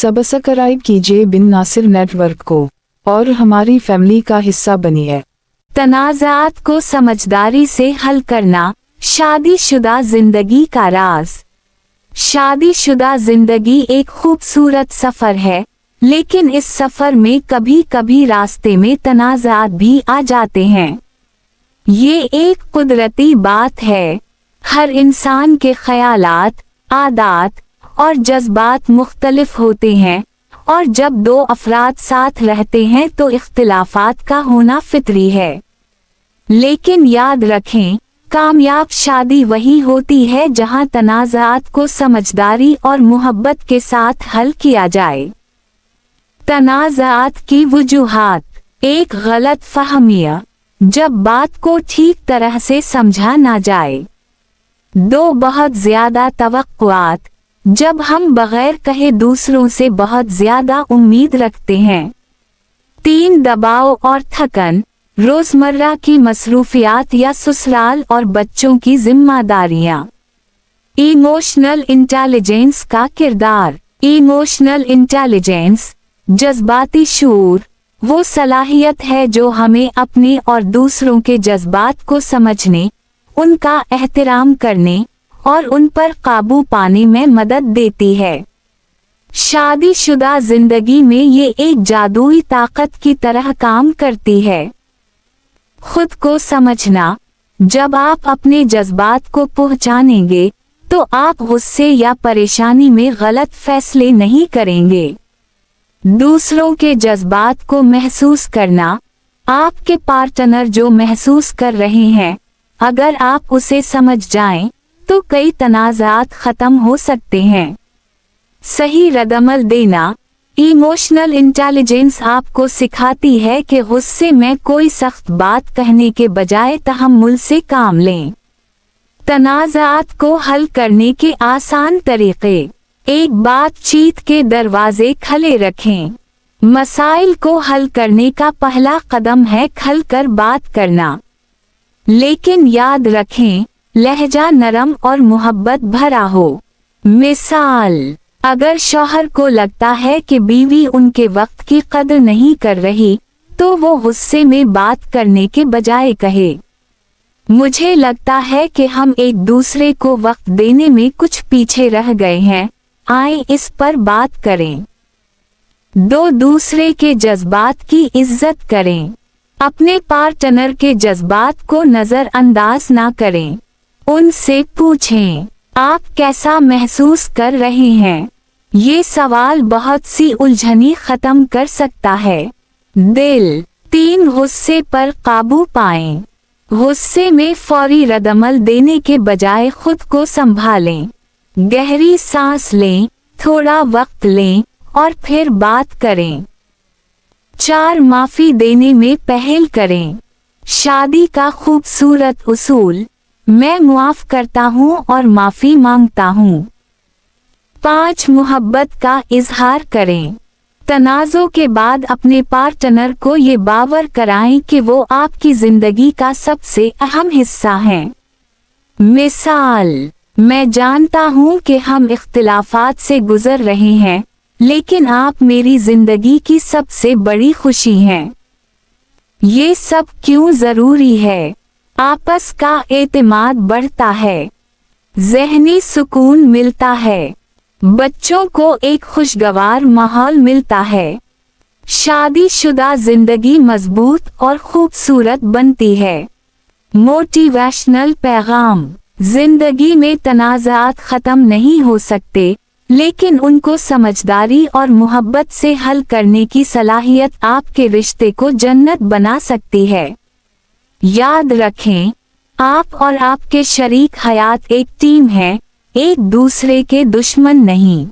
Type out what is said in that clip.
Subscribe कीजिए बिन Nasir network को और हमारी फैमिली का हिस्सा बनिए। तनाज़ात को समझदारी से हल करना, शादीशुदा जिंदगी का राज। शादीशुदा जिंदगी एक खूबसूरत सफर है, लेकिन इस सफर में कभी कभी रास्ते में तनाज़ात भी आ जाते हैं। ये एक कुदरती बात है। हर इंसान के ख्यालात, आदात और जज्बात मुख्तलिफ होते हैं, और जब दो अफराद साथ रहते हैं तो इख्तिलाफात का होना फितरी है। लेकिन याद रखें, कामयाब शादी वही होती है जहां तनाज़ात को समझदारी और मोहब्बत के साथ हल किया जाए। तनाज़ात की वजूहात। एक गलत फहमिया, जब बात को ठीक तरह से समझा ना जाए। दो बहुत ज्यादा तवक्कुआत, जब हम बगैर कहे दूसरों से बहुत ज्यादा उम्मीद रखते हैं। 3 दबाव और थकन, रोजमर्रा की मसरूफियात या ससुराल और बच्चों की जिम्मेदारियां। इमोशनल इंटेलिजेंस का किरदार। इमोशनल इंटेलिजेंस, जज्बाती शूर, वो सलाहियत है जो हमें अपने और दूसरों के जज्बात को समझने, उनका एहतराम करने और उन पर काबू पाने में मदद देती है। शादीशुदा जिंदगी में ये एक जादुई ताकत की तरह काम करती है। खुद को समझना। जब आप अपने जज्बात को पहचानेंगे तो आप गुस्से या परेशानी में गलत फैसले नहीं करेंगे। दूसरों के जज्बात को महसूस करना। आपके पार्टनर जो महसूस कर रहे हैं, अगर आप उसे समझ जाएं, तो कई तनाज़ात खत्म हो सकते हैं। सही रद्दअमल देना। इमोशनल इंटेलिजेंस आपको सिखाती है कि गुस्से में कोई सख्त बात कहने के बजाय तहम्मुल से काम लें। तनाज़ात को हल करने के आसान तरीके। एक बातचीत के दरवाजे खुले रखें। मसाइल को हल करने का पहला कदम है खुलकर बात करना। लेकिन याद रखें, लहजा नरम और मोहब्बत भरा हो। मिसाल, अगर शौहर को लगता है कि बीवी उनके वक्त की कदर नहीं कर रही, तो वो गुस्से में बात करने के बजाय कहे, मुझे लगता है कि हम एक दूसरे को वक्त देने में कुछ पीछे रह गए हैं, आए इस पर बात करें। दो दूसरे के जज्बात की इज्जत करें। अपने पार्टनर के जज्बात को नजरअंदाज ना करें। उनसे पूछें, आप कैसा महसूस कर रहे हैं? ये सवाल बहुत सी उलझनी खत्म कर सकता है। दिल। 3 गुस्से पर काबू पाएं। गुस्से में फौरी रद्दअमल देने के बजाय खुद को संभालें। गहरी सांस लें, थोड़ा वक्त लें और फिर बात करें। 4 माफी देने में पहल करें। शादी का खूबसूरत उसूल, मैं मुआफ करता हूँ और माफी मांगता हूँ। 5 मोहब्बत का इजहार करें। तनाज़ों के बाद अपने पार्टनर को ये बावर कराएं कि वो आपकी जिंदगी का सबसे अहम हिस्सा है। मिसाल, मैं जानता हूँ कि हम इख्तिलाफात से गुजर रहे हैं, लेकिन आप मेरी जिंदगी की सबसे बड़ी खुशी हैं। ये सब क्यों जरूरी है? आपस का एतमाद बढ़ता है, ज़हनी सुकून मिलता है, बच्चों को एक खुशगवार माहौल मिलता है। शादीशुदा जिंदगी मजबूत और खूबसूरत बनती है। मोटिवेशनल पैगाम। जिंदगी में तनाज़ात खत्म नहीं हो सकते, लेकिन उनको समझदारी और मोहब्बत से हल करने की सलाहियत आपके रिश्ते को जन्नत बना सकती है। याद रखें, आप और आपके शरीक हयात एक टीम है, एक दूसरे के दुश्मन नहीं।